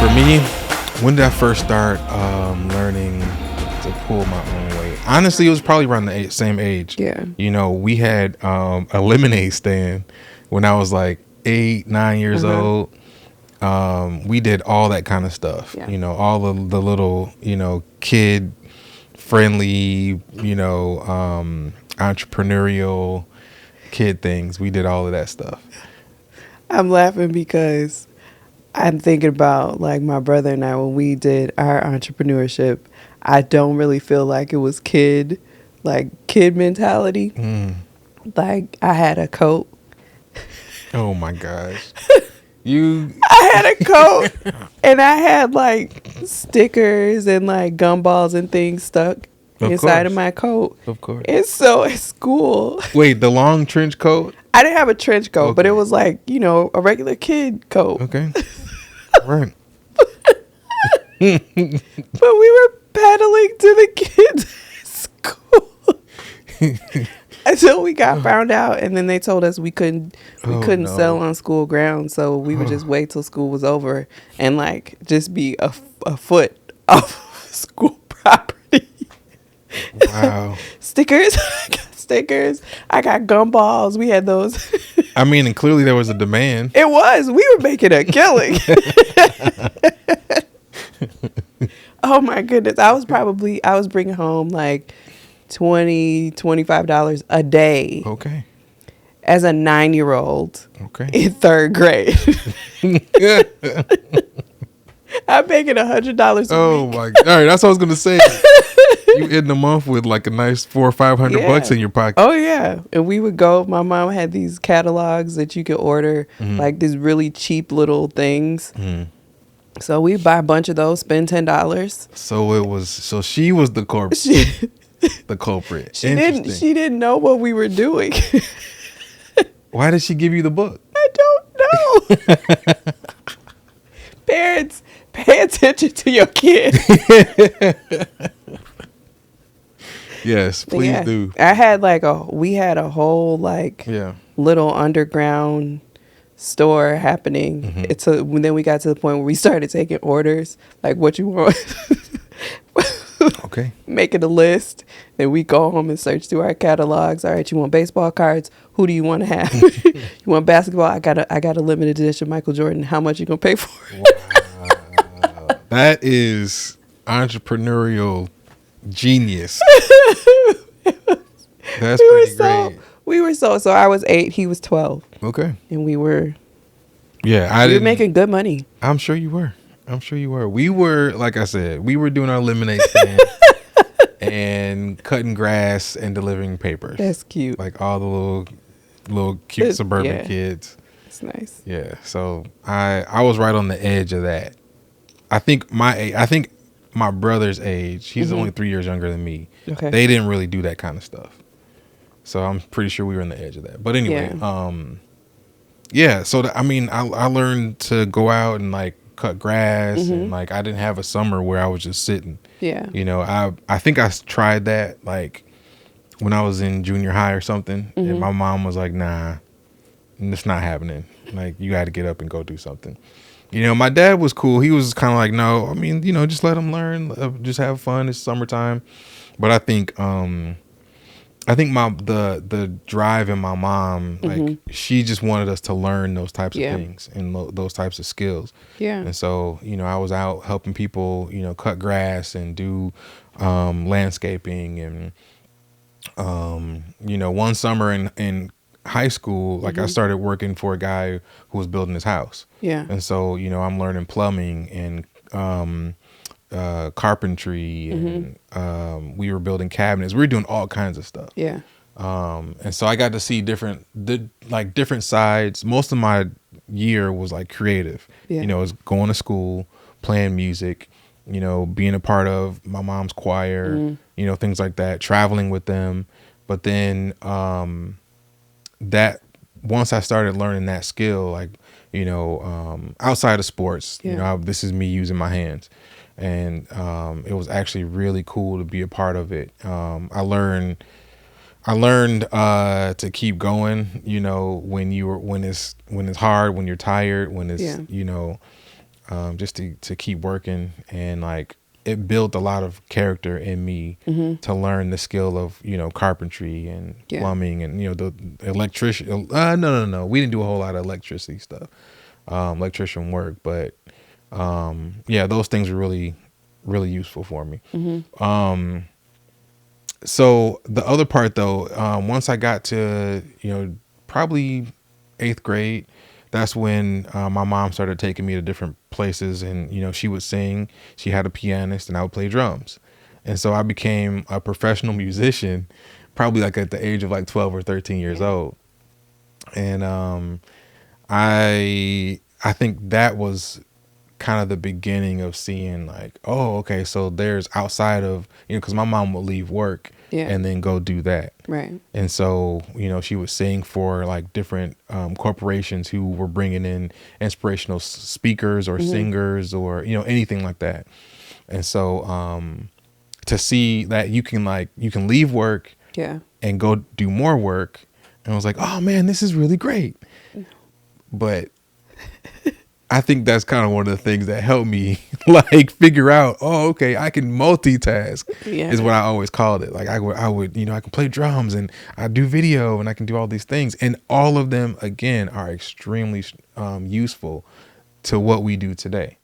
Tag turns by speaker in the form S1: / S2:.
S1: For me, when did I first start learning to pull my own weight? Honestly, it was probably around the same age.
S2: Yeah.
S1: We had a lemonade stand when I was like 8, 9 years old. We did all that kind of stuff.
S2: Yeah.
S1: All of the little, kid friendly, entrepreneurial kid things. We did all of that stuff.
S2: I'm laughing because I'm thinking about like my brother and I when we did our entrepreneurship. I don't really feel like it was kid mentality. Like I had a coat.
S1: Oh my gosh. You
S2: I had a coat and I had like stickers and like gumballs and things stuck inside of my coat.
S1: Of course.
S2: And so at school,
S1: Wait, the long trench coat?
S2: I didn't have a trench coat, but
S1: Okay.
S2: it was like, a regular kid coat.
S1: Okay. Right.
S2: But we were pedaling to the kids at school until we got found out, and then they told us we couldn't
S1: no.
S2: sell on school grounds, so we would just wait till school was over and like just be a foot off school property.
S1: Wow.
S2: Stickers. I got stickers. I got gumballs. We had those.
S1: I mean, and clearly there was a demand.
S2: It was. We were making a killing. Oh my goodness. I was bringing home like $25 a day
S1: Okay.
S2: as a 9-year-old
S1: Okay.
S2: in 3rd grade. I'm making $100 a
S1: Oh
S2: week.
S1: my God. All right, that's what I was gonna say. You end the month with like a nice $400 or $500 bucks in your pocket.
S2: Oh yeah. And we would go, my mom had these catalogs that you could order, like these really cheap little things. So we buy a bunch of those, spend $10.
S1: So she was the the culprit.
S2: She didn't know what we were doing.
S1: Why did she give you the book?
S2: I don't know. Parents, pay attention to your kid.
S1: Yes, please do.
S2: I had we had a whole little underground store happening. Then we got to the point where we started taking orders, like what you want.
S1: Okay.
S2: Making a list. Then we go home and search through our catalogs. All right, you want baseball cards? Who do you want to have? You want basketball? I got a limited edition Michael Jordan. How much you gonna pay for it?
S1: Wow. That is entrepreneurial genius. That's pretty great.
S2: We were so I was 8, he was 12.
S1: Okay.
S2: And we were
S1: we were
S2: making good money.
S1: I'm sure you were. We were, like I said, we were doing our lemonade stand and cutting grass and delivering papers.
S2: That's cute.
S1: Like all the little cute suburban kids.
S2: It's nice.
S1: Yeah. So I was right on the edge of that. I think my brother's age, he's only 3 years younger than me.
S2: Okay.
S1: They didn't really do that kind of stuff. So I'm pretty sure we were on the edge of that. But anyway, yeah. So I learned to go out and like cut grass and like I didn't have a summer where I was just sitting.
S2: Yeah.
S1: I think I tried that like when I was in junior high or something, and my mom was like, "Nah, it's not happening. Like you got to get up and go do something." My dad was cool. He was kind of like, "No, I mean, just let him learn, just have fun. It's summertime." But I think the drive in my mom, like she just wanted us to learn those types of things and those types of skills. Yeah. And so, I was out helping people, cut grass and do landscaping and one summer in high school, like I started working for a guy who was building his house. Yeah. And so, I'm learning plumbing and carpentry and we were building cabinets. We were doing all kinds of stuff. Yeah. And so I got to see different sides. Most of my year was like creative. Yeah. It was going to school, playing music, being a part of my mom's choir, things like that, traveling with them. But then that once I started learning that skill, like, outside of sports, this is me using my hands. And it was actually really cool to be a part of it. I learned to keep going, when it's hard, when you're tired, when it's just to keep working. And like it built a lot of character in me to learn the skill of, you know, carpentry and plumbing and, you know, the electrician. No. We didn't do a whole lot of electricity stuff, electrician work. But yeah, those things were really, really useful for me. So the other part though, once I got to, you know, probably 8th grade, that's when my mom started taking me to different places, and, you know, she would sing, she had a pianist, and I would play drums. And so I became a professional musician probably like at the age of like 12 or 13 years old. And I think that was kind of the beginning of seeing like, oh, okay, so there's outside of, you know, because my mom would leave work and then go do that.
S2: Right.
S1: And so, you know, she would sing for like different corporations who were bringing in inspirational speakers or singers or, you know, anything like that. And so to see that you can leave work and go do more work, and I was like, oh man, this is really great. But I think that's kind of one of the things that helped me like figure out, oh, okay, I can multitask is what I always called it. Like I would, you know, I can play drums and I do video and I can do all these things. And all of them, again, are extremely useful to what we do today.